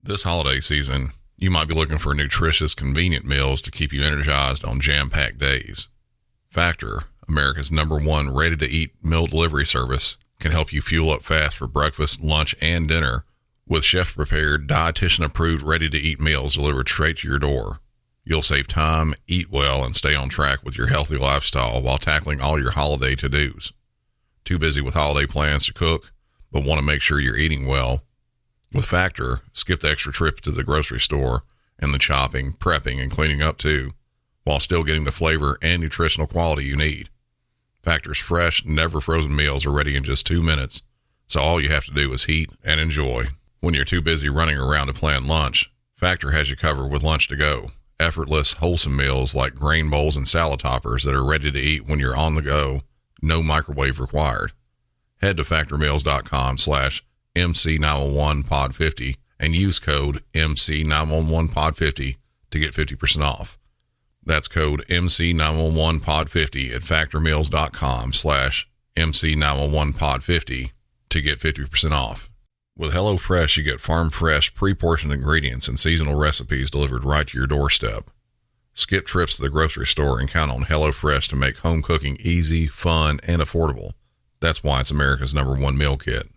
This holiday season, you might be looking for nutritious, convenient meals to keep you energized on jam-packed days. Factor, America's #1 ready-to-eat meal delivery service, can help you fuel up fast for breakfast, lunch, and dinner with chef-prepared, dietitian-approved, ready-to-eat meals delivered straight to your door. You'll save time, eat well, and stay on track with your healthy lifestyle while tackling all your holiday to-dos. Too busy with holiday plans to cook, but want to make sure you're eating well? With Factor, skip the extra trip to the grocery store and the chopping, prepping, and cleaning up too, while still getting the flavor and nutritional quality you need. Factor's fresh, never frozen meals are ready in just 2 minutes, so all you have to do is heat and enjoy. When you're too busy running around to plan lunch, Factor has you covered with lunch to go. Effortless, wholesome meals like grain bowls and salad toppers that are ready to eat when you're on the go, no microwave required. Head to factormeals.com/MC911pod50 and use code MC911pod50 to get 50% off. That's code MC911pod50 at factormeals.com/MC911pod50 to get 50% off. With HelloFresh, you get farm-fresh, pre-portioned ingredients and seasonal recipes delivered right to your doorstep. Skip trips to the grocery store and count on HelloFresh to make home cooking easy, fun, and affordable. That's why it's America's #1 meal kit.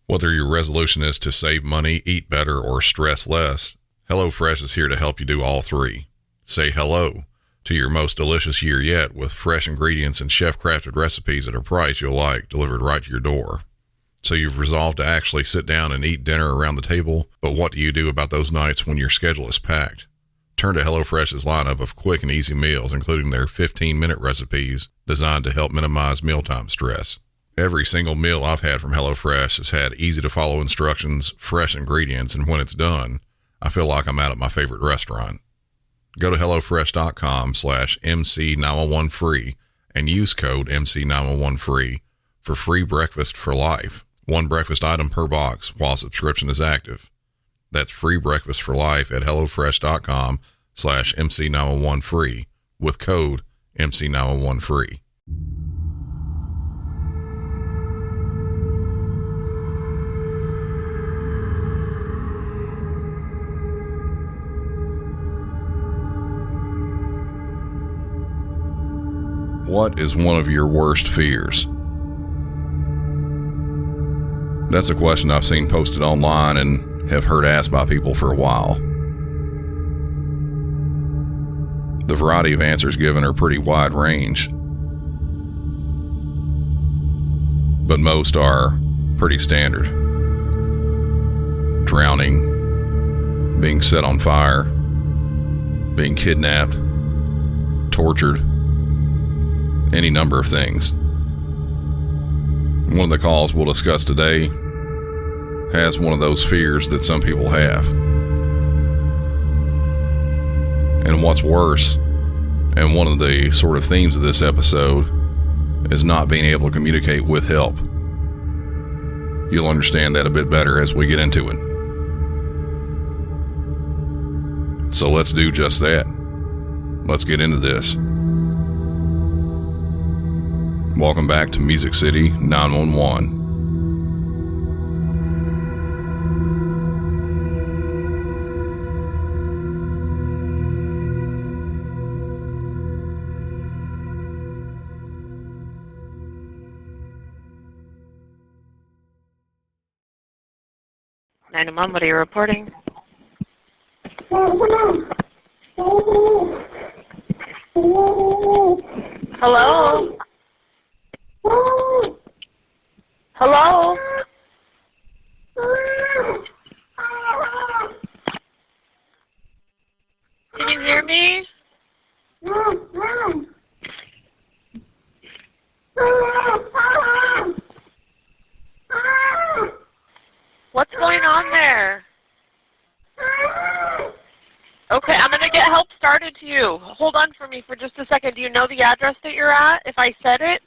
Whether your resolution is to save money, eat better, or stress less, HelloFresh is here to help you do all three. Say hello to your most delicious year yet with fresh ingredients and chef-crafted recipes at a price you'll like delivered right to your door. So you've resolved to actually sit down and eat dinner around the table, but what do you do about those nights when your schedule is packed? Turn to HelloFresh's lineup of quick and easy meals, including their 15-minute recipes designed to help minimize mealtime stress. Every single meal I've had from HelloFresh has had easy-to-follow instructions, fresh ingredients, and when it's done, I feel like I'm out at my favorite restaurant. Go to HelloFresh.com/MC911free and use code MC911free for free breakfast for life. One breakfast item per box while subscription is active. That's free breakfast for life at HelloFresh.com/MC911free with code MC911free. What is one of your worst fears? That's a question I've seen posted online and have heard asked by people for a while. The variety of answers given are pretty wide range, but most are pretty standard. Drowning, being set on fire, being kidnapped, tortured, any number of things. One of the calls we'll discuss today has one of those fears that some people have. And what's worse, and one of the sort of themes of this episode, is not being able to communicate with help. You'll understand that a bit better as we get into it. So let's do just that. Let's get into this. Welcome back to Music City 911. What are you reporting? Hello? Hello? Can you hear me? What's going on there? Okay, I'm going to get help started to you. Hold on for me for just a second. Do you know the address that you're at, if I said it?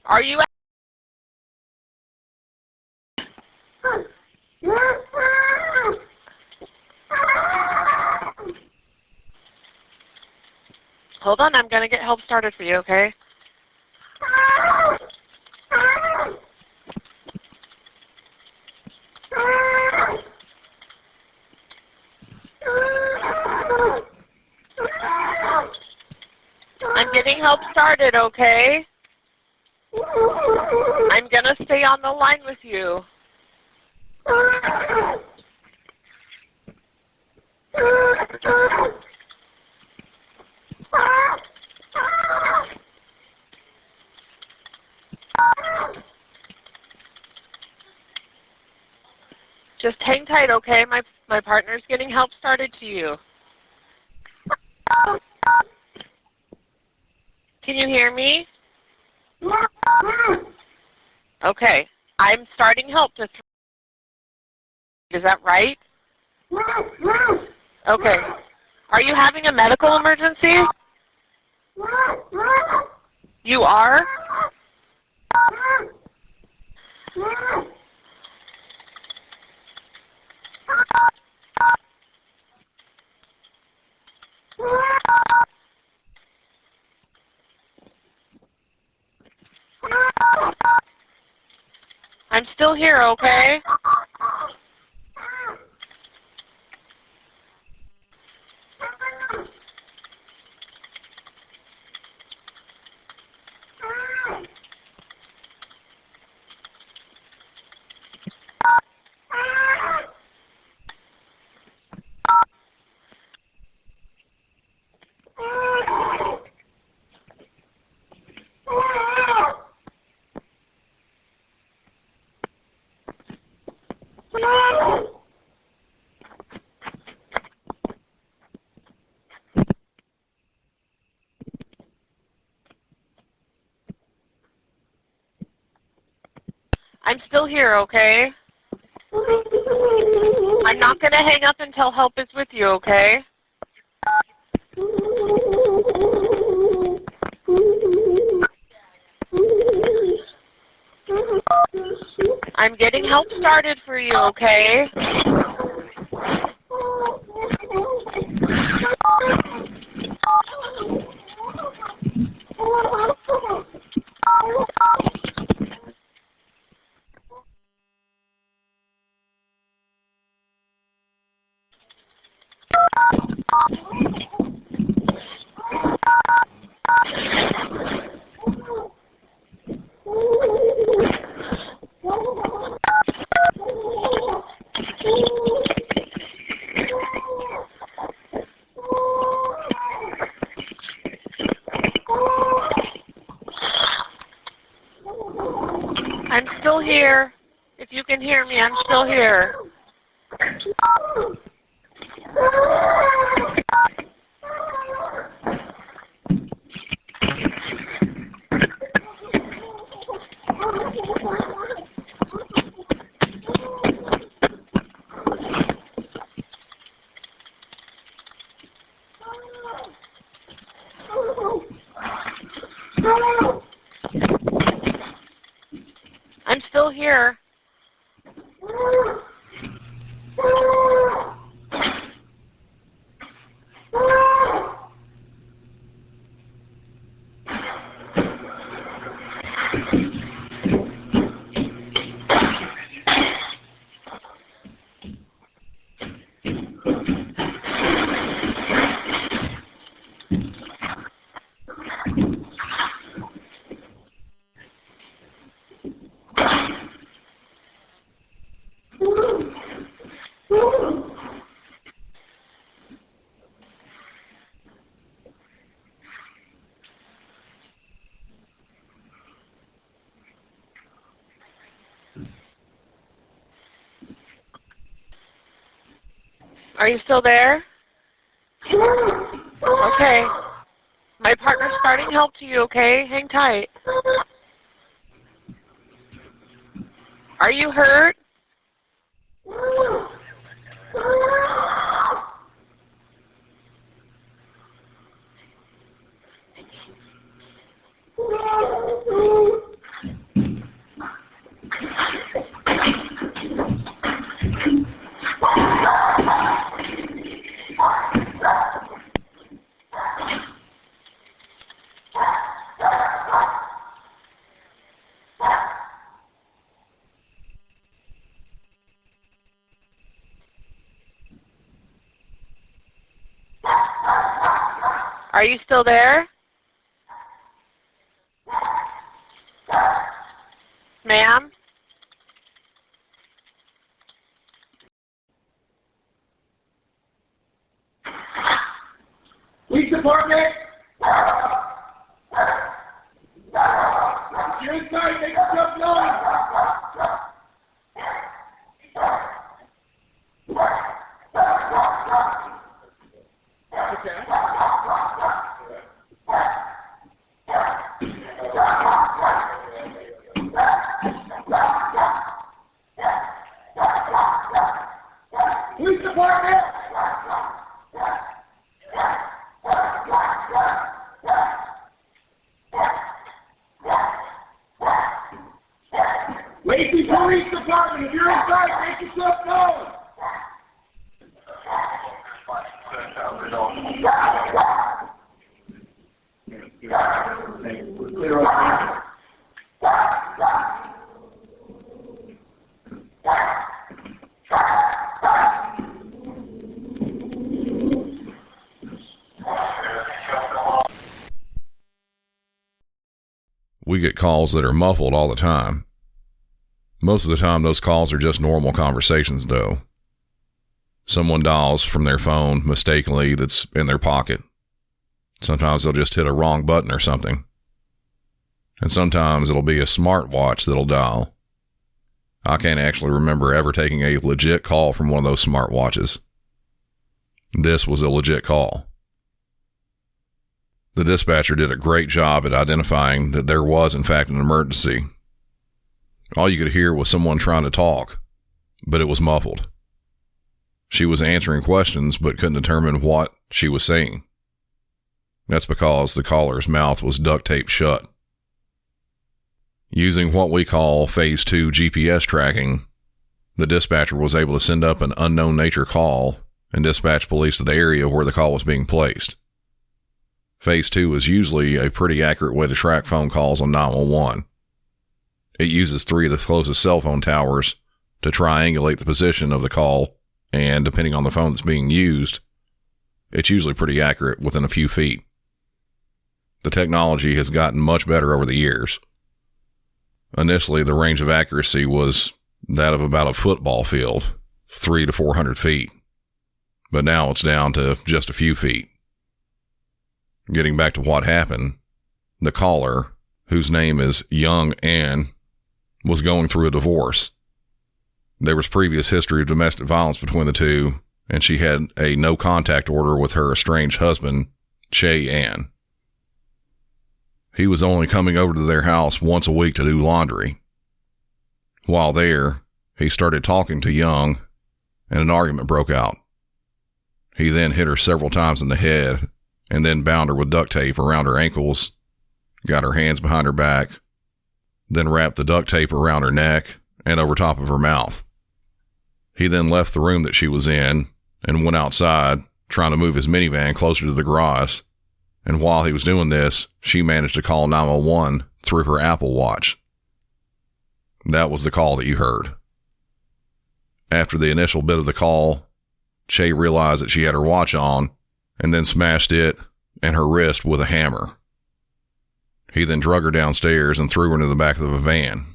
Are you at... Hold on, I'm going to get help started for you, okay? help started, okay? I'm gonna stay on the line with you. Just hang tight, okay? My partner's getting help started to you. Can you hear me? Okay. I'm starting help to Is that right? Okay. Are you having a medical emergency? You are? I'm still here, okay? I'm still here, okay? I'm not going to hang up until help is with you, okay? I'm getting help started for you, okay? I'm still here. If you can hear me, I'm still here. I'm still here. Are you still there? Okay. My partner's starting help to you, okay? Hang tight. Are you hurt? Are you still there? department! You're inside, make yourself known! Okay. Police department! Lacey Police Department, if you're inside, make yourself known! We get calls that are muffled all the time. Most of the time, those calls are just normal conversations, though. Someone dials from their phone mistakenly that's in their pocket. Sometimes they'll just hit a wrong button or something. And sometimes it'll be a smartwatch that'll dial. I can't actually remember ever taking a legit call from one of those smartwatches. This was a legit call. The dispatcher did a great job at identifying that there was, in fact, an emergency. All you could hear was someone trying to talk, but it was muffled. She was answering questions, but couldn't determine what she was saying. That's because the caller's mouth was duct taped shut. Using what we call Phase 2 GPS tracking, the dispatcher was able to send up an unknown nature call and dispatch police to the area where the call was being placed. Phase 2 is usually a pretty accurate way to track phone calls on 911. It uses 3 of the closest cell phone towers to triangulate the position of the call, and depending on the phone that's being used, it's usually pretty accurate within a few feet. The technology has gotten much better over the years. Initially, the range of accuracy was that of about a football field, 300 to 400 feet, but now it's down to just a few feet. Getting back to what happened, the caller, whose name is Young Ann, was going through a divorce. There was previous history of domestic violence between the two, and she had a no contact order with her estranged husband, Che Ann. He was only coming over to their house once a week to do laundry. While there, he started talking to Young, and an argument broke out. He then hit her several times in the head, and then bound her with duct tape around her ankles, got her hands behind her back, then wrapped the duct tape around her neck and over top of her mouth. He then left the room that she was in and went outside, trying to move his minivan closer to the garage. And while he was doing this, she managed to call 911 through her Apple Watch. That was the call that you heard. After the initial bit of the call, Che realized that she had her watch on and then smashed it and her wrist with a hammer. He then drug her downstairs and threw her into the back of a van.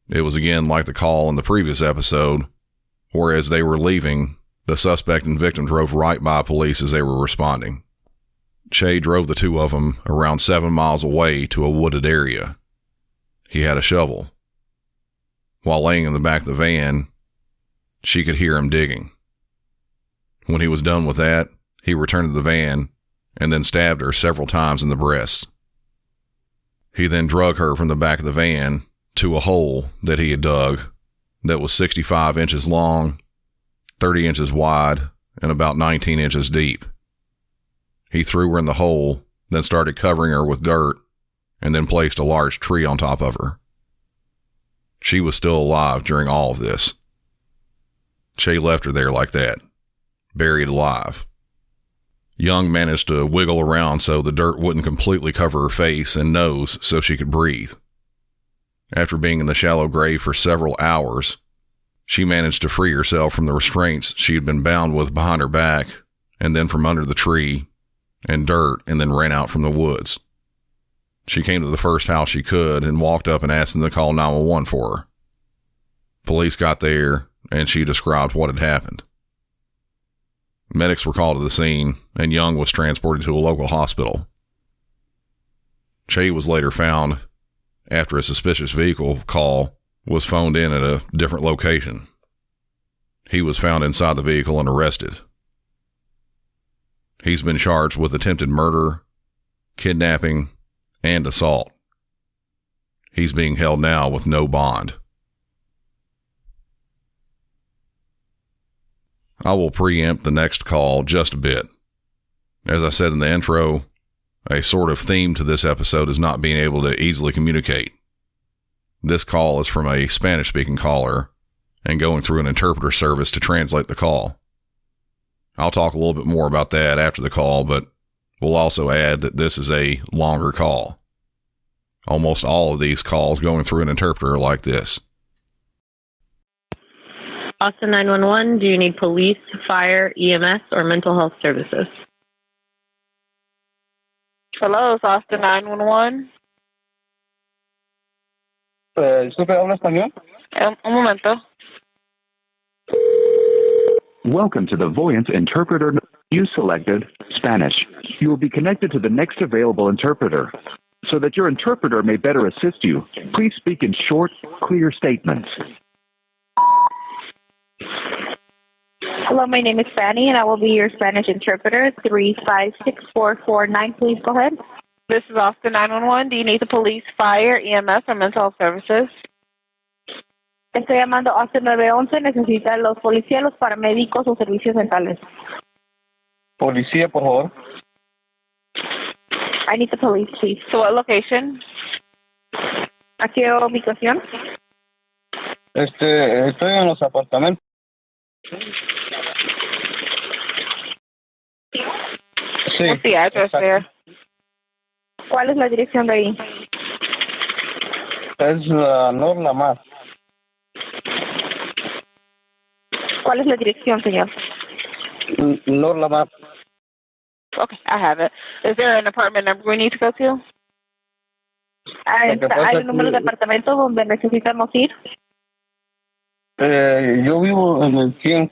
It was again like the call in the previous episode, where as they were leaving, the suspect and victim drove right by police as they were responding. Che drove the two of them around 7 miles away to a wooded area. He had a shovel. While laying in the back of the van, she could hear him digging. When he was done with that, he returned to the van and then stabbed her several times in the breasts. He then drug her from the back of the van to a hole that he had dug that was 65 inches long, 30 inches wide, and about 19 inches deep. He threw her in the hole, then started covering her with dirt, and then placed a large tree on top of her. She was still alive during all of this. Che left her there like that, buried alive. Young managed to wiggle around so the dirt wouldn't completely cover her face and nose so she could breathe. After being in the shallow grave for several hours, she managed to free herself from the restraints she had been bound with behind her back, and then from under the tree and dirt, and then ran out from the woods. She came to the first house she could and walked up and asked them to call 911 for her. Police got there, and she described what had happened. Medics were called to the scene, and Young was transported to a local hospital. Che was later found after a suspicious vehicle call was phoned in at a different location. He was found inside the vehicle and arrested. He's been charged with attempted murder, kidnapping, and assault. He's being held now with no bond. I will preempt the next call just a bit. As I said in the intro, a sort of theme to this episode is not being able to easily communicate. This call is from a Spanish-speaking caller and going through an interpreter service to translate the call. I'll talk a little bit more about that after the call, but we'll also add that this is a longer call. Almost all of these calls going through an interpreter are like this. Austin 911, do you need police, fire, EMS, or mental health services? Hello, it's Austin 911. ¿Disculpe, habla español? Un momento. Welcome to the Voyant interpreter. You selected Spanish. You will be connected to the next available interpreter. So that your interpreter may better assist you, please speak in short, clear statements. Hello, my name is Fanny, and I will be your Spanish interpreter. 356449, please go ahead. This is Austin 911. Do you need the police, fire, EMS, or mental health services? Estoy llamando a Austin 911. Necesita los policías, los paramédicos o servicios mentales. Policía, por favor. I need the police, please. So what location? ¿A qué ubicación? Estoy en los apartamentos. Sí. What's the address exacto. there? ¿Cuál es la dirección de ahí? Es la Norla más. ¿Cuál es la dirección, señor? Norla más. Okay, I have it. Is there an apartment number we need to go to? ¿Hay un número de apartamento donde necesitamos ir? Yo vivo en el 100.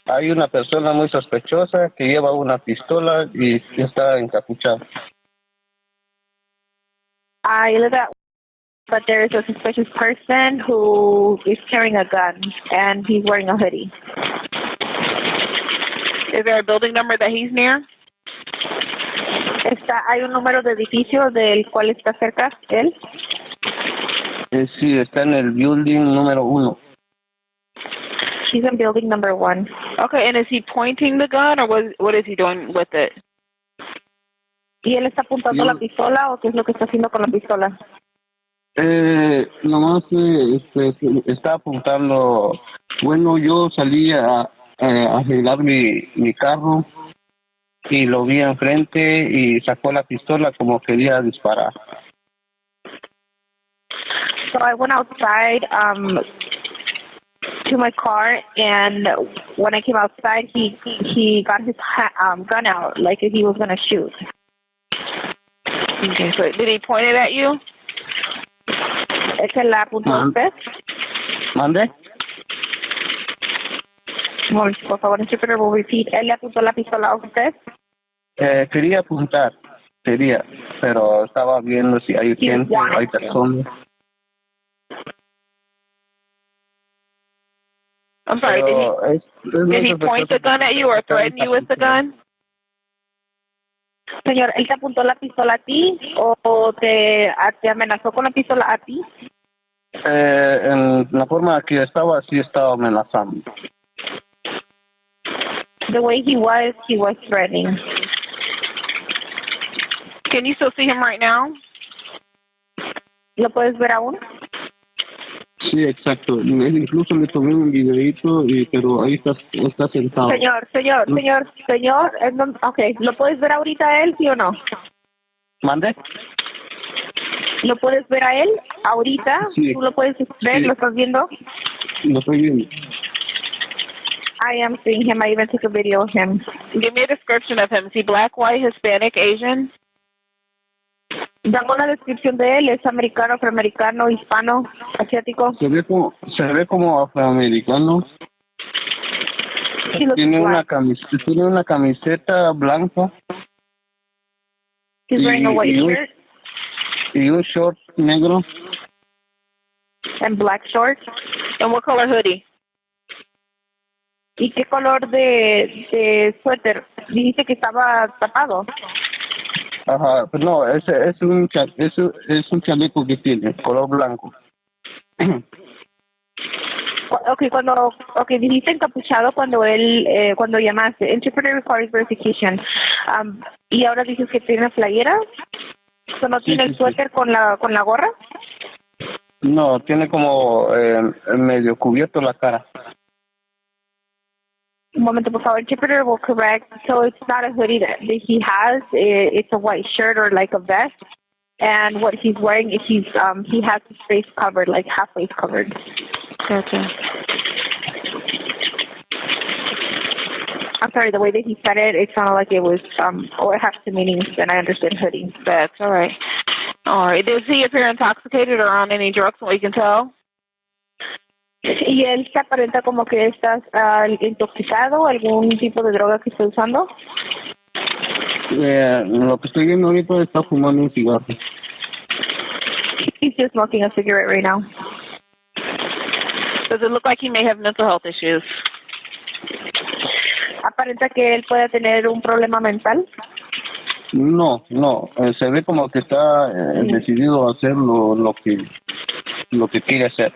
Hay una persona muy sospechosa que lleva una pistola y está encapuchada. I live at, but there is a suspicious person who is carrying a gun, and he's wearing a hoodie. Is there a building number that he's near? ¿Hay un número de edificio del cual está cerca él? Sí, está en el building número 1. He's in building number 1. Okay, and is he pointing the gun, or what is he doing with it? ¿Y él está apuntando la pistola o qué es lo que está haciendo con la pistola? Nomás está apuntando. Bueno, yo salí a arreglar mi carro y lo vi enfrente y sacó la pistola como quería disparar. So I went outside to my car, and when I came outside, he got his gun out like he was going to shoot. Okay, so did he point it at you? ¿Es que la apuntó a usted? ¿Mande? Por favor, interpreter will repeat. ¿Él le apuntó la pistola a usted? Quería apuntar, pero estaba viendo si hay gente, hay personas. I'm sorry, did he point the gun at you or threaten you with the gun? Señor, ¿él te apuntó la pistola a ti o te amenazó con la pistola a ti? En la forma que estaba, sí estaba amenazando. The way he was threatening. Can you still see him right now? ¿Lo puedes ver aún? Sí, exacto. Incluso le tomé un videito, pero ahí está sentado. Señor. Okay, ¿lo puedes ver ahorita a él, sí o no? ¿Mande? ¿Lo puedes ver a él ahorita? Sí. ¿Tú lo puedes ver? Sí. ¿Lo estás viendo? Lo estoy viendo. I am seeing him. I even took a video of him. Give me a description of him. Is he black, white, Hispanic, Asian? Dame una descripción de él. ¿Es americano, afroamericano, hispano, asiático? Se ve como afroamericano. He looks black. Tiene una camiseta blanca. He's wearing a white shirt. Y un short negro. And black shorts. And what color hoodie? ¿Y qué color de suéter? Dijiste que estaba tapado. Ajá, pero no, es un chaleco que tiene, color blanco. Okay, dijiste encapuchado cuando llamaste. Interpreter requires verification. Y ahora dices que tiene playera. ¿No tiene el suéter con la gorra? No, tiene como medio cubierto la cara. Un momento, por favor. Interpreter will correct. So it's not a hoodie that he has. It's a white shirt or like a vest. And what he's wearing is he has his face covered, like half face covered. Gotcha. I'm sorry, the way that he said it, it sounded like it was, it has two meanings, and I understood hoodie. That's all right. All right. Does he appear intoxicated or on any drugs, what you can tell? ¿Y él se aparenta como que está intoxicado, algún tipo de droga que esté usando? Lo que estoy viendo ahorita está fumando un cigarro. He's just smoking a cigarette right now. Does it look like he may have mental health issues? ¿Aparenta que él pueda tener un problema mental? No, se ve como que está decidido a hacer lo que quiere hacer.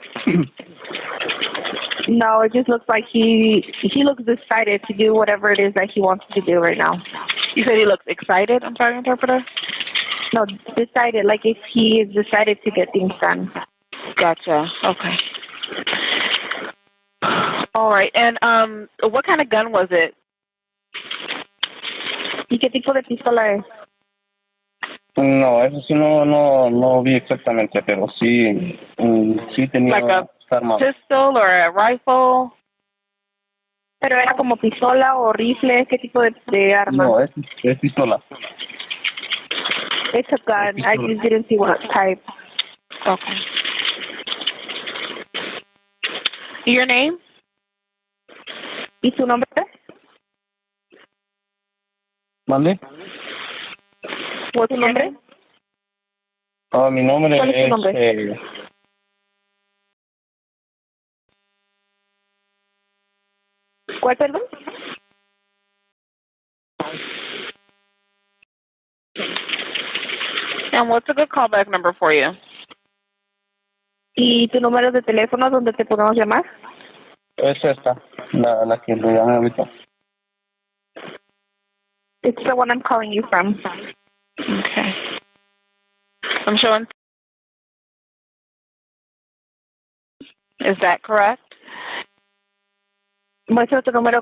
No, it just looks like he looks decided to do whatever it is that he wants to do right now. You said he looks excited? I'm sorry, interpreter? No, decided, like if he is decided to get things done. Gotcha. Okay. All right. And what kind of gun was it? ¿Y qué tipo de pistola es? No, eso sí no vi exactamente, pero sí tenía like a arma. Pistol or a rifle? ¿Pero era como pistola o rifle? ¿Qué tipo de arma? No, es pistola. It's a gun. I just didn't see what type. Okay. Your name? ¿Y su nombre? ¿Mande? ¿Cuál es tu nombre? Mi nombre ¿Cuál es tu nombre? ¿Cuál, perdón? And what's a good callback number for you? ¿Y tu número de teléfono donde te podemos llamar? Es esta, la que le llamé ahorita. It's the one I'm calling you from. Okay. I'm showing. Is that correct? Muestra tu número.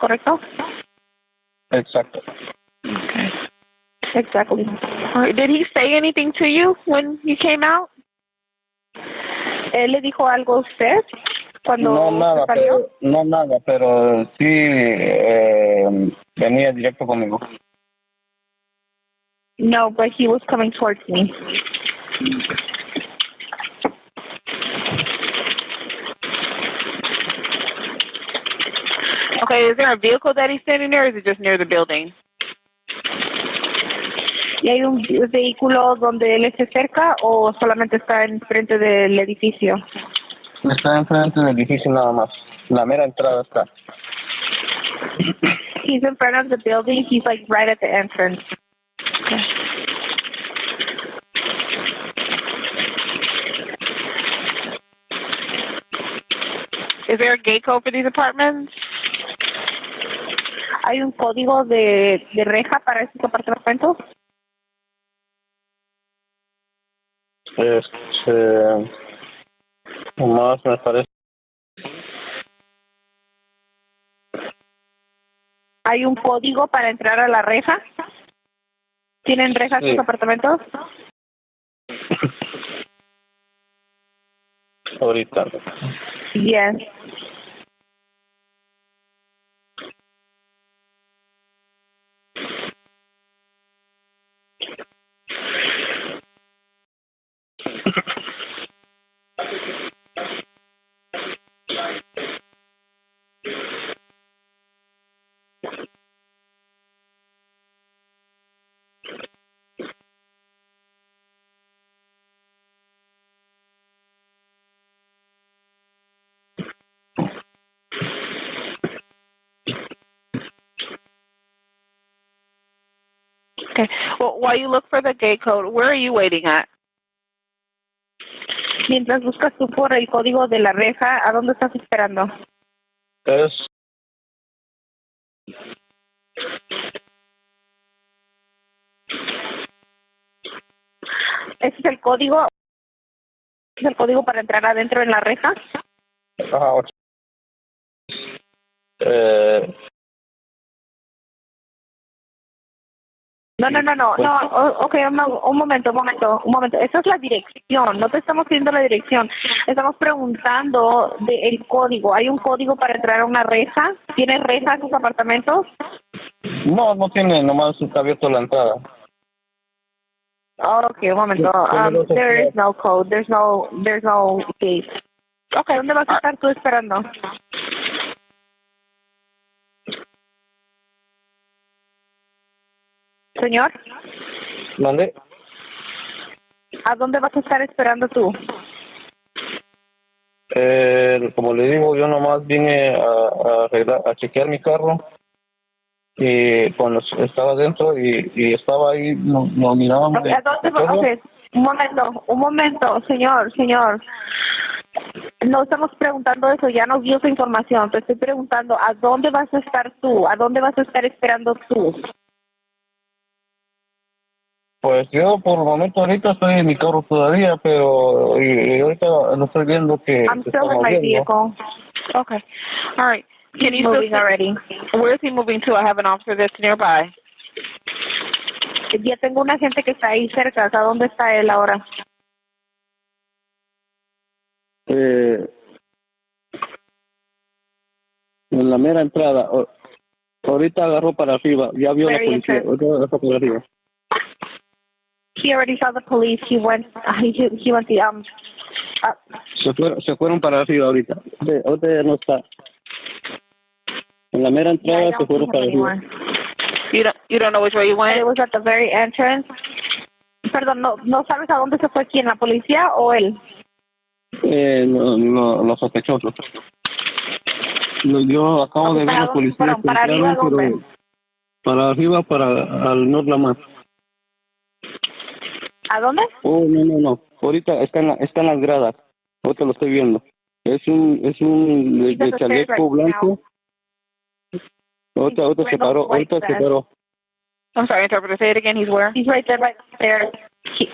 ¿Correcto? Exacto. Okay. Exactly. All right. Did he say anything to you when you came out? ¿Él le dijo algo a usted cuando salió? No, nada, pero sí venía directo conmigo. No, but he was coming towards me. Okay, is there a vehicle that he's standing there, or is it just near the building? ¿Y hay un vehículo donde él esté cerca o solamente está enfrente del edificio? Está enfrente del edificio nada más. La mera entrada está. He's in front of the building. He's like right at the entrance. Okay. Is there a gate code for these apartments? ¿Hay un código de reja para estos apartamentos? Más me parece. ¿Hay un código para entrar a la reja? ¿Tienen rejas sus apartamentos? Ahorita. Yes. Okay. Well, while you look for the gate code, where are you waiting at? Mientras buscas tú por el código de la reja, ¿a dónde estás esperando? Es ¿Ese es el código? ¿Es el código para entrar adentro en la reja? ajá, No, ok, un momento. Esa es la dirección, no te estamos pidiendo la dirección, estamos preguntando del código. ¿Hay un código para entrar a una reja? ¿Tiene reja en sus apartamentos? no tiene, nomás está abierto la entrada. Ok, un momento. There is no code, there's no gate. Ok, ¿dónde vas a estar tú esperando? Señor, ¿Dónde? ¿a dónde vas a estar esperando tú? Como le digo, yo nomás vine a chequear mi carro y cuando estaba dentro y estaba ahí, no mirábamos. Okay, ¿a dónde vas? Okay, un momento, señor. No estamos preguntando eso, ya nos dio esa información. Te estoy preguntando, ¿a dónde vas a estar tú? ¿A dónde vas a estar esperando tú? Pues yo por el momento ahorita estoy en mi carro todavía, pero y ahorita lo estoy viendo que I'm se está still in my moviendo. vehicle. Okay. All right. Can you Moving still already. Where is he moving to? I have an officer that's nearby. Ya tengo una gente que está ahí cerca. ¿A dónde está él ahora? En la mera entrada. Ahorita agarró para arriba. Ya vio la policía. Ahorita agarró para arriba. He already saw the police. He went the Se fueron para arriba ahorita. Ahorita ya no está. En la mera entrada se fueron para arriba. You don't know which way you went? It was at the very entrance. Perdón, no sabes a dónde se fue, quién, la policía o él. Los sospechosos. Yo acabo de ver a la policía. ¿Para arriba dónde? Para arriba, al norte la más. ¿A dónde? Oh, no. Ahorita está en las gradas. Ahorita lo estoy viendo. Es un de chaleco blanco. Ahorita se paró. I'm sorry, interpreter. Say it again. He's where? He's right there by the stairs.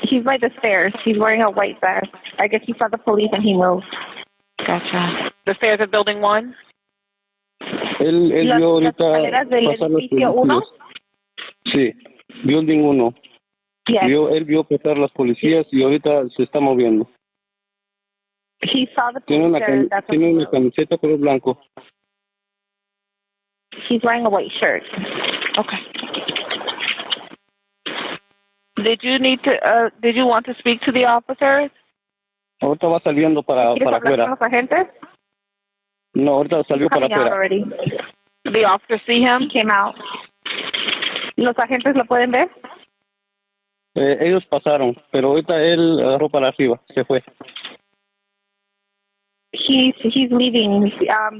He's by the stairs. He's wearing a white vest. I guess he saw the police and he moved. Gotcha. The stairs of Building 1? Él vio ahorita escaleras del pasar los edificio policías. 1? Sí, Building 1. Yes. Él vio pasar las policías y ahorita se está moviendo. He saw the Tiene police una camiseta color blanco. He's wearing a white shirt. Okay. Did you want to speak to the officers? Ahorita va saliendo para ¿Quieres hablar afuera. con los agentes? No, ahorita salió para Coming out afuera. already. The officers see him? He came out. ¿Los agentes lo pueden ver? Ellos pasaron, pero ahorita él agarró para arriba, se fue. He's leaving.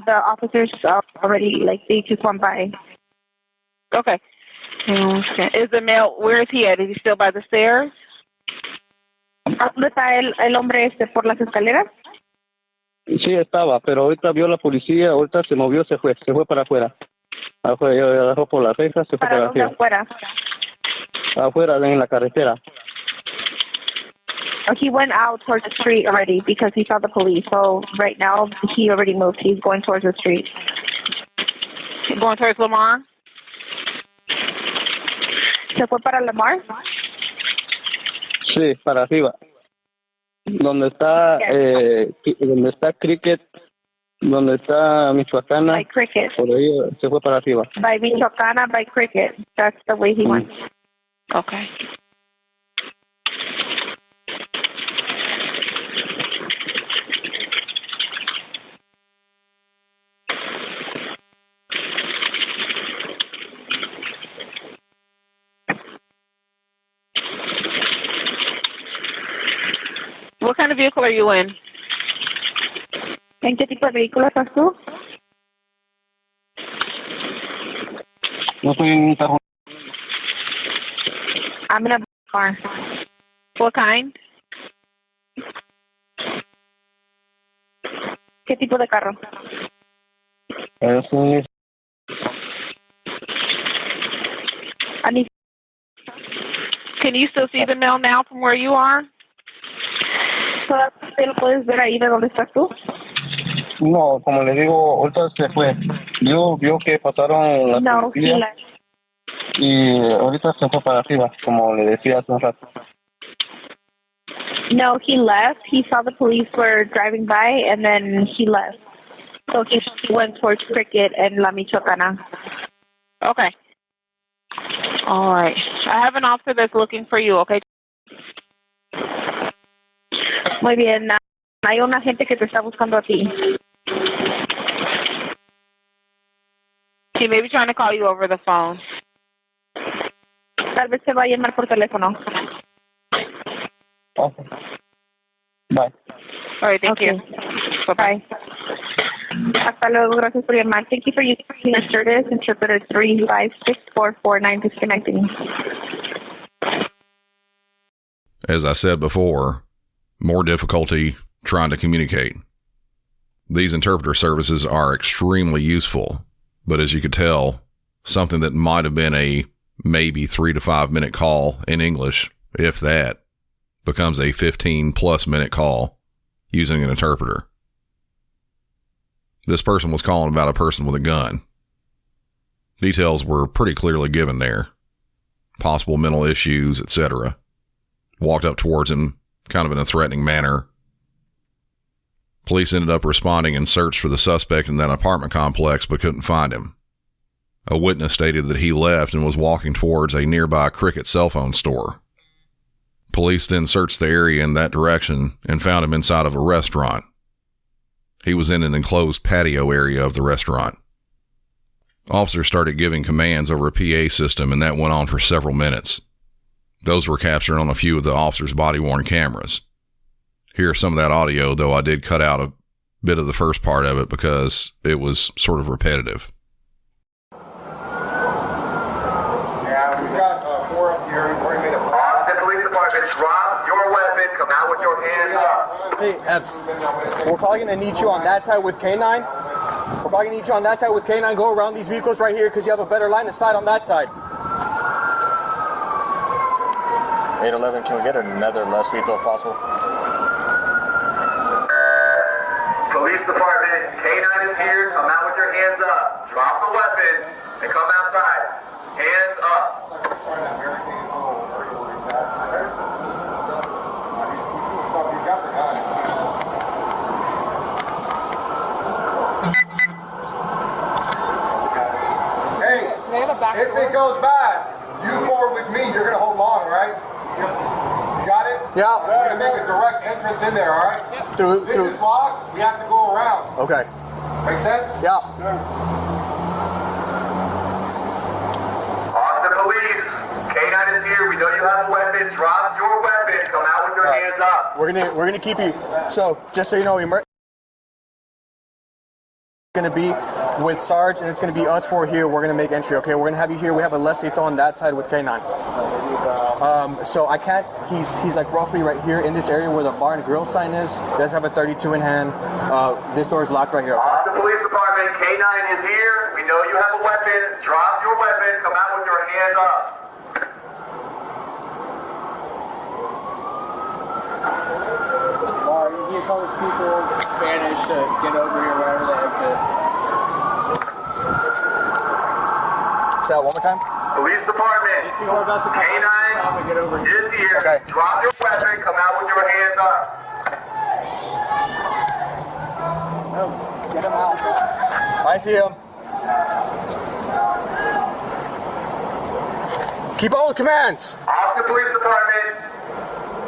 The officers already, they just went by. Okay. Is the male, where is he at? Is he still by the stairs? ¿Dónde está el hombre por las escaleras? Sí, estaba, pero ahorita vio la policía, ahorita se movió, se fue para afuera. Agarró por la reja, se fue para dónde arriba. afuera? Afuera, en la carretera. He went out towards the street already because he saw the police. So right now he already moved. He's going towards the street. Going towards Lamar? ¿Se fue para Lamar? Sí, para arriba. Donde está Cricket, donde está Michoacana. By Cricket. Por ahí se fue para arriba. By Michoacana, by Cricket. That's the way he went. Okay. What kind of vehicle are you in? ¿En qué tipo de vehículo estás tú? No estoy en un carro. I'm in a car. What kind? ¿Qué tipo de carro? Es un Can you still see the mail now from where you are? ¿Todavía lo puedes ver ahí de donde estás tú? No, como le digo, ahorita se fue. Vio que pasaron la No, policía y ahorita se fue para arriba, como le decía hace un rato. No, he left. He saw the police were driving by, and then he left. So he went towards Cricket and La Michoacana. Okay. All right. I have an officer that's looking for you, okay? Muy bien. Hay una gente que te está buscando a ti. He may be trying to call you over the phone. Tal vez te va a llamar por teléfono. Okay. Bye. All right, thank you. Bye. Hasta luego. Gracias por llamar. Thank you for using your service. Interpreter 3564449 disconnecting. As I said before, more difficulty trying to communicate. These interpreter services are extremely useful, but as you could tell, something that might have been a maybe 3 to 5 minute call in English, if that, becomes a 15+ minute call using an interpreter. This person was calling about a person with a gun. Details were pretty clearly given there. Possible mental issues, etc. Walked up towards him, kind of in a threatening manner. Police ended up responding and searched for the suspect in that apartment complex, but couldn't find him. A witness stated that he left and was walking towards a nearby Cricket cell phone store. Police then searched the area in that direction and found him inside of a restaurant. He was in an enclosed patio area of the restaurant. Officers started giving commands over a PA system, and that went on for several minutes. Those were captured on a few of the officers' body-worn cameras. Here's some of that audio, though I did cut out a bit of the first part of it because it was sort of repetitive. Yeah, we've got 4 up here. We're going to Austin Police Department, drop your weapon. Come out with your hands up. Hey, Epps, we're probably going to need you on that side with K9. We're probably going to need you on that side with K9. Go around these vehicles right here because you have a better line of sight on that side. 811, can we get another less lethal if possible? Police Department, K9 is here. Come out with your hands up. Drop the weapon and come outside. Hands up. If it goes bad, you forward with me, you're going to hold long, right? You got it? Yeah. We're going to make a direct entrance in there, all right? This is locked. We have to go around. Okay. Make sense? Yeah. Austin Police, K9 is here. We know you have a weapon. Drop your weapon. Come out with your hands up. We're gonna keep you. So just so you know, we're gonna be with Sarge, and it's gonna be us 4 here. We're gonna make entry. Okay, we're gonna have you here. We have a less lethal on that side with K9. So I can't. He's like roughly right here in this area where the bar and grill sign is. He does have a 32 in hand. This door is locked right here. Austin Police Department, K9 is here. We know you have a weapon. Drop your weapon. Come out with your hands up. You can call these people Spanish to get over here wherever they exit. Say that one more time. Police Department, These people are about to come K9 out and get over here. is here. Okay. Drop your weapon. Come out with your hands up. Oh, get him out. I see him. Keep on with commands. Austin Police Department,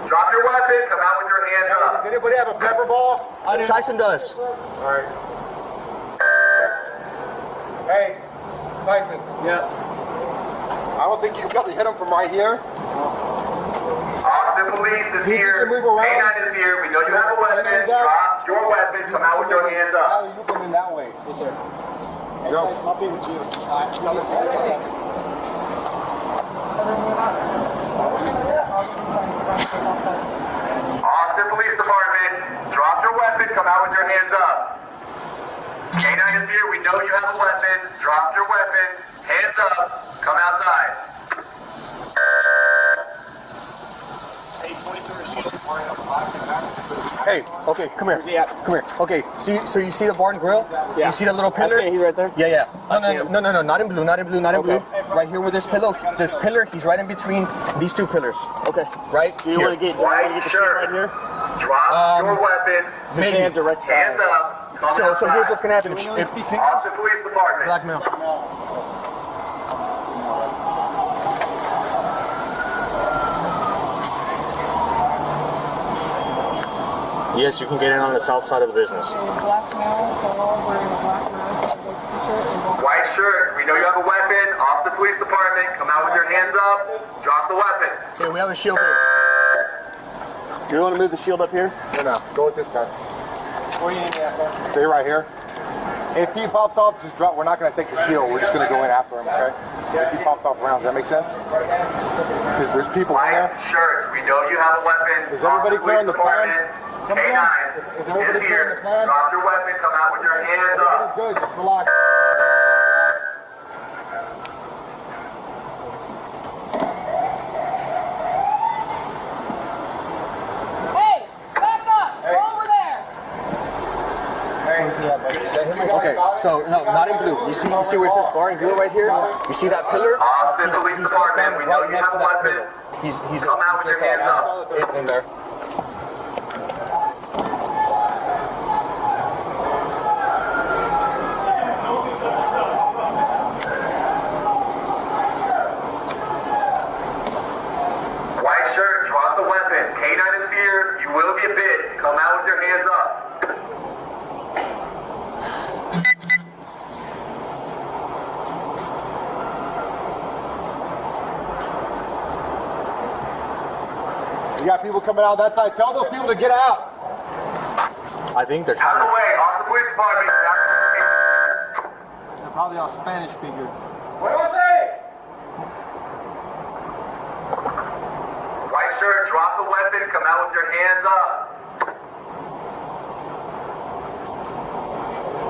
drop your weapon. Come out with your hands up. Does anybody have a pepper ball? Tyson does. All right. Hey, Tyson. Yeah. I don't think you probably hit him from right here. Austin Police is See if you here. can move around. K9 is here. We know you have a weapon. Hands up. Drop your weapon. Come out with your hands up. Now you come in that way. Yes, sir. Go. I'll be with you. All right. No, let's go. Austin Police Department, drop your weapon, come out with your hands up. K9 is here, we know you have a weapon. Drop your weapon, hands up, come outside. Hey, okay, come here. Come here. Okay, so you see the bar and grill? Yeah. You see that little pillar? I see it, he's right there. Yeah. I see him. No, not in blue, not in blue. Right here with this pillar, he's right in between these two pillars. Okay. Right? Do you want to get the seat right here? Drop your weapon, Maybe. Direct hands up, come So outside. here's what's gonna happen. If Austin Police Department. blackmail. Yes, you can get in on the south side of the business. White shirts, we know you have a weapon. Austin Police Department, come out with your hands up. Drop the weapon. Okay, we have a shield here. Do you want to move the shield up here? No. Go with this guy. Where you need that? Stay right here. If he pops off, just drop. We're not going to take the shield. We're just going to go in after him, okay? If he pops off rounds, does that make sense? Because there's people in there. White shirts, we know you have a weapon. Is everybody clear on the plan? K9 Is everybody is clear on here. the plan? Drop your weapon, come out with your hands up. Everybody's good. Just relax. Hey, back up! Go over there! Okay, so no, not in blue. You see where it says bar and grill right here? You see that pillar? Austin Police Department, we know right you next have to a that weapon. pillar. He's Come out with your hands up. It's in there. White shirt, drop the weapon. K9 is here. You will get bit. Come out with your hands up. You got people coming out that side. Tell those people to get out. I think they're Out trying of the way. Austin Police Department. They're probably all Spanish speakers. What do I say? White shirt, drop the weapon. Come out with your hands up.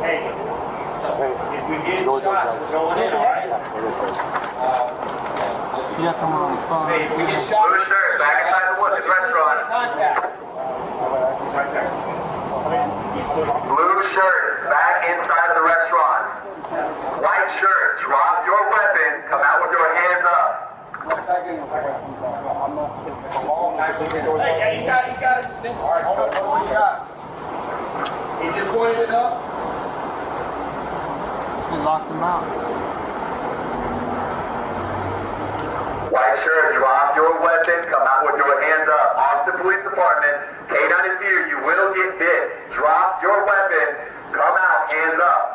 Hey, if we get shots, it's going in, all right? You got someone on the phone. Hey, if we get shots, Blue shirt, back inside the restaurant. contact. He's right there. Blue shirt, back inside of the restaurant. White shirt, drop your weapon. Come out with your hands up. Hey, he's got it. All right, hold on. What do we got? He just pointed it up. We locked them out. White shirt, drop your weapon. Come out with your hands up. Austin Police Department, K9 is here. You will get bit. Drop your weapon. Come out, hands up.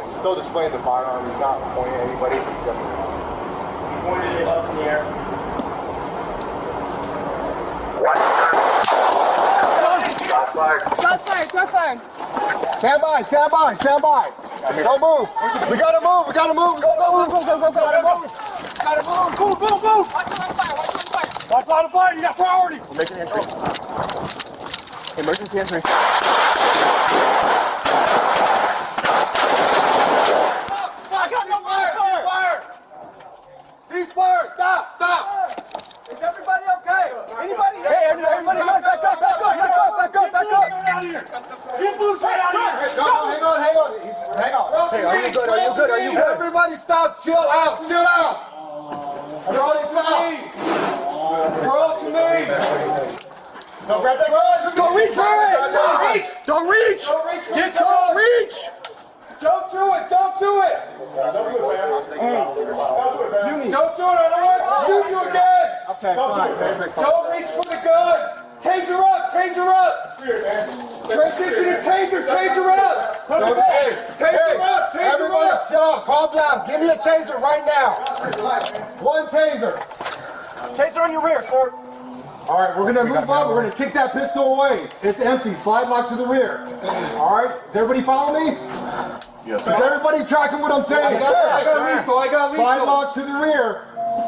He's still displaying the firearm. He's not pointing at anybody. He pointed it up in the air. White shirt. Shots fired. Shots fired, shots fired. Stand by. Don't move. We gotta move. Go. Gotta move. Move. Watch the fire, Watch line of fire, you got priority. We're making entry. Emergency entry. Fire. Ceasefire. Stop. Is everybody okay? Anybody? Hey, everybody, back up. Get blue straight out here. Hey, no, hang on. Hey, are you good? Everybody stop. Chill out. Everybody stop. Throw to me. Don't grab that gun. Don't reach for it! Don't reach! Don't reach. Don't do it. Don't do it, fam. Don't do it, fam. Don't do it. I don't want to shoot you again. Okay, fine. Don't reach for the gun. Taser up. Transition to taser. Taser up. Everybody, calm down. Give me a taser right now. One taser. Taser on your rear, sir. All right, we're gonna move up. We're gonna kick that pistol away. It's empty. Slide lock to the rear. All right, does everybody follow me? Yes. Is everybody tracking what I'm saying? Yes, sir. I got lethal. Slide lock to the rear.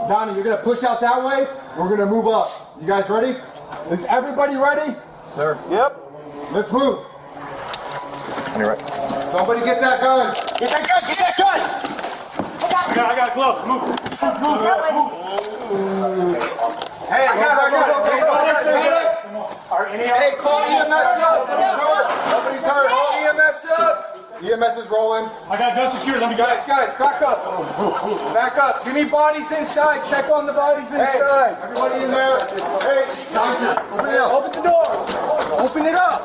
Donnie, you're gonna push out that way. We're gonna move up. You guys ready? Is everybody ready? Sir. Yep. Let's move. On your right. Somebody get that gun. Get that gun! Get that gun! I got gloves. Move. Hey, I got it. Hey, call EMS up. Nobody's hurt. Call EMS up. EMS is rolling. I got guns secured. Let me go. Guys, back up. Back up. Give me bodies inside. Check on the bodies inside. Hey, everybody in there. Hey, Tyson, open it up. Open the door. Open it up.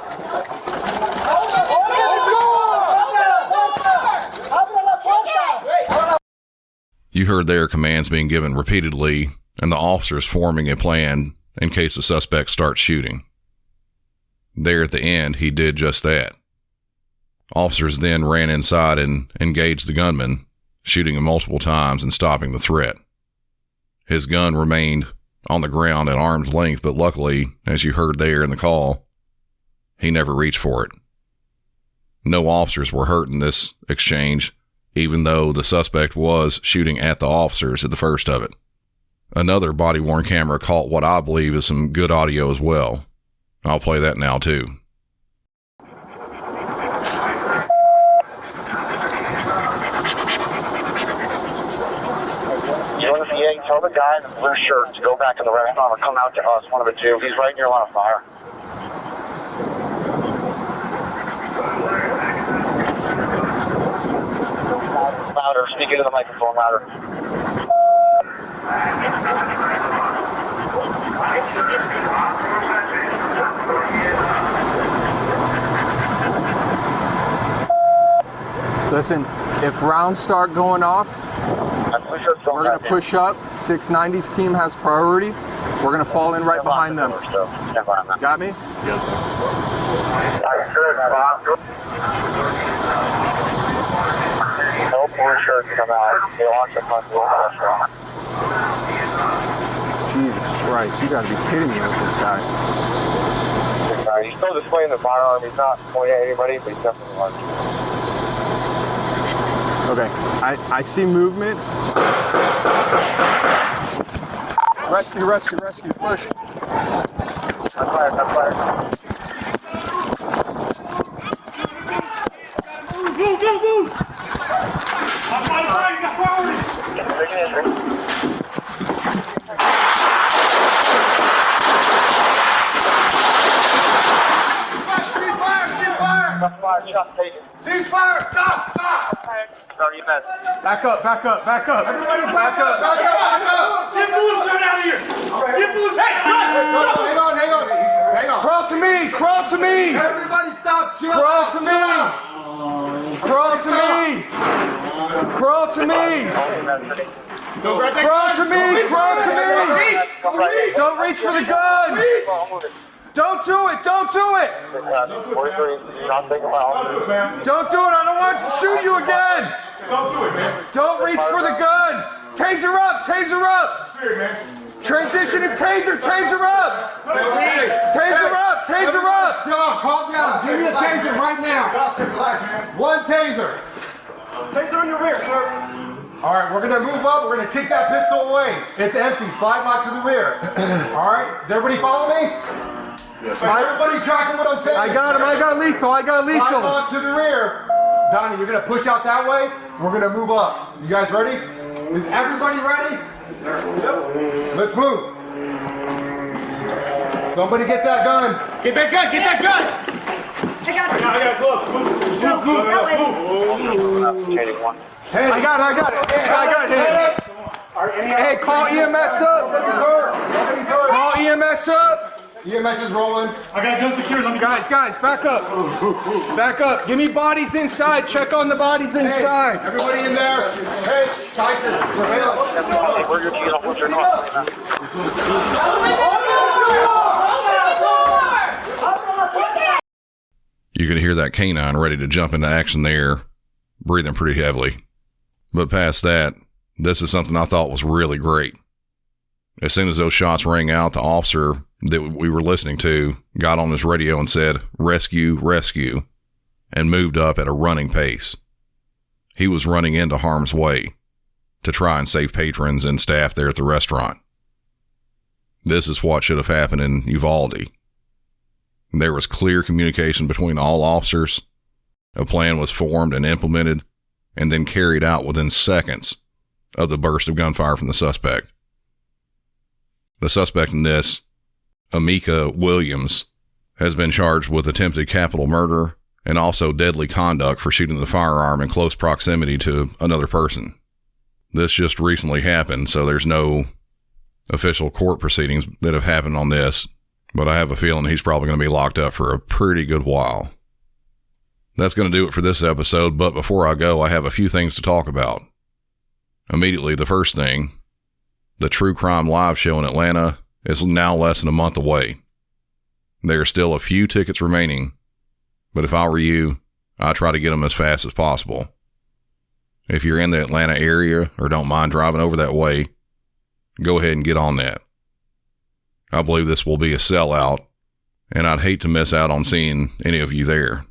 You heard their commands being given repeatedly, and the officers forming a plan in case the suspect starts shooting. There at the end, he did just that. Officers then ran inside and engaged the gunman, shooting him multiple times and stopping the threat. His gun remained on the ground at arm's length, but luckily, as you heard there in the call, he never reached for it. No officers were hurt in this exchange, even though the suspect was shooting at the officers at the first of it. Another body-worn camera caught what I believe is some good audio as well. I'll play that now too. Tell the guy in the blue shirt to go back in the restaurant or come out to us, one of the two. He's right near line of fire. Louder, speak into the microphone louder. Listen, if rounds start going off, we're going to push up. 690's team has priority. We're going to fall in right behind them. Got me? Yes, sir. No blue shirts come out. They lost the front door restaurant. Jesus Christ, you got to be kidding me with this guy. He's still displaying the firearm. He's not pointing at anybody, but he's definitely lunching. Okay, I see movement. Rescue, push. I'm fired. Move! I'm fire, you got priority! Ceasefire! Stop! Back up. Everybody back up! Get blue shirt out of here! Get blue shirt out! Hang on. Crawl to me! Everybody stop! Chill! Crawl to me! Don't reach for the gun! Don't do it! Don't do it! I don't want to shoot you again! Don't do it, man. Don't reach for the gun! Taser up! Spirit, man. Transition to taser! Taser up! John, calm down. Give me a taser right now. One taser. Taser in your rear, sir. All right, we're going to move up. We're going to kick that pistol away. It's empty. Slide lock to the rear. All right, does everybody follow me? Yes. Everybody tracking what I'm saying? I got him. I got lethal. Slide lock to the rear. Donnie, you're going to push out that way. We're going to move up. You guys ready? Is everybody ready? Yep. Let's move. Somebody get that gun. Get that gun! I got gloves. Move. Hey, I got it. Hey, call EMS up. Call EMS up. EMS is rolling. I got guns secured. Let me Guys, back up. Give me bodies inside. Check on the bodies inside. Hey, everybody in there. Hey, Tyson, You could hear that canine ready to jump into action there, breathing pretty heavily. But past that, this is something I thought was really great. As soon as those shots rang out, the officer that we were listening to got on his radio and said, "Rescue, rescue," and moved up at a running pace. He was running into harm's way. to try and save patrons and staff there at the restaurant. This is what should have happened in Uvalde. There was clear communication between all officers. A plan was formed and implemented, and then carried out within seconds of the burst of gunfire from the suspect. The suspect in this, Amika Williams, has been charged with attempted capital murder and also deadly conduct for shooting the firearm in close proximity to another person. This just recently happened, so there's no official court proceedings that have happened on this, but I have a feeling he's probably going to be locked up for a pretty good while. That's going to do it for this episode, but before I go, I have a few things to talk about. Immediately, the first thing, the True Crime Live show in Atlanta is now less than a month away. There are still a few tickets remaining, but if I were you, I'd try to get them as fast as possible. If you're in the Atlanta area or don't mind driving over that way, go ahead and get on that. I believe this will be a sellout, and I'd hate to miss out on seeing any of you there.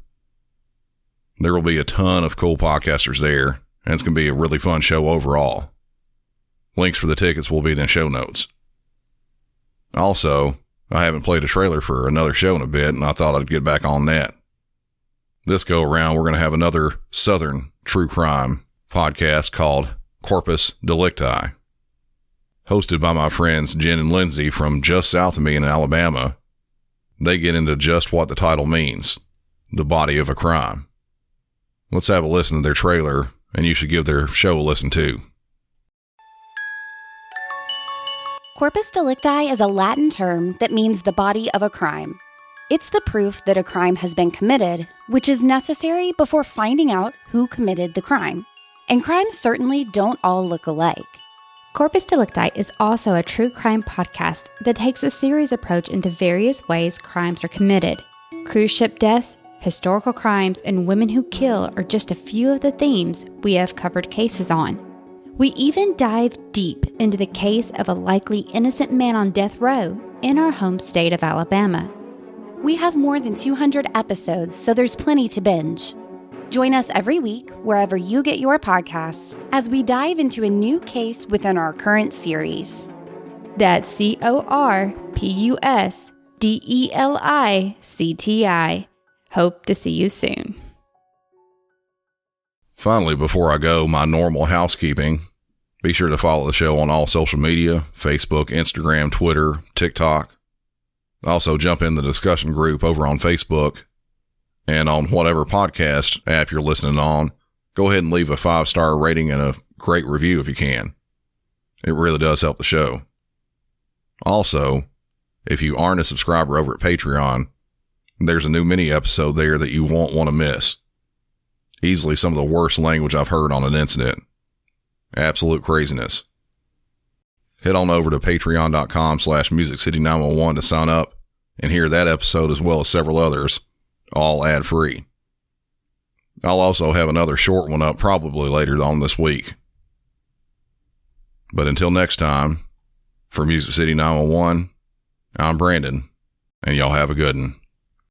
There will be a ton of cool podcasters there, and it's going to be a really fun show overall. Links for the tickets will be in the show notes. Also, I haven't played a trailer for another show in a bit, and I thought I'd get back on that. This go around, we're going to have another Southern true crime podcast called Corpus Delicti. Hosted by my friends Jen and Lindsay from just south of me in Alabama. They get into just what the title means, the body of a crime. Let's have a listen to their trailer, and you should give their show a listen too. Corpus delicti is a Latin term that means the body of a crime. It's the proof that a crime has been committed, which is necessary before finding out who committed the crime. And crimes certainly don't all look alike. Corpus Delicti is also a true crime podcast that takes a series approach into various ways crimes are committed. Cruise ship deaths, historical crimes, and women who kill are just a few of the themes we have covered cases on. We even dive deep into the case of a likely innocent man on death row in our home state of Alabama. We have more than 200 episodes, so there's plenty to binge. Join us every week wherever you get your podcasts as we dive into a new case within our current series. That's CorpusDelicti. Hope to see you soon. Finally, before I go, my normal housekeeping. Be sure to follow the show on all social media, Facebook, Instagram, Twitter, TikTok. Also, jump in the discussion group over on Facebook. And on whatever podcast app you're listening on, go ahead and leave a 5-star rating and a great review if you can. It really does help the show. Also, if you aren't a subscriber over at Patreon, there's a new mini episode there that you won't want to miss. Easily some of the worst language I've heard on an incident. Absolute craziness. Head on over to patreon.com/MusicCity911 to sign up and hear that episode as well as several others, all ad-free. I'll also have another short one up probably later on this week. But until next time, for Music City 911, I'm Brandon, and y'all have a good one.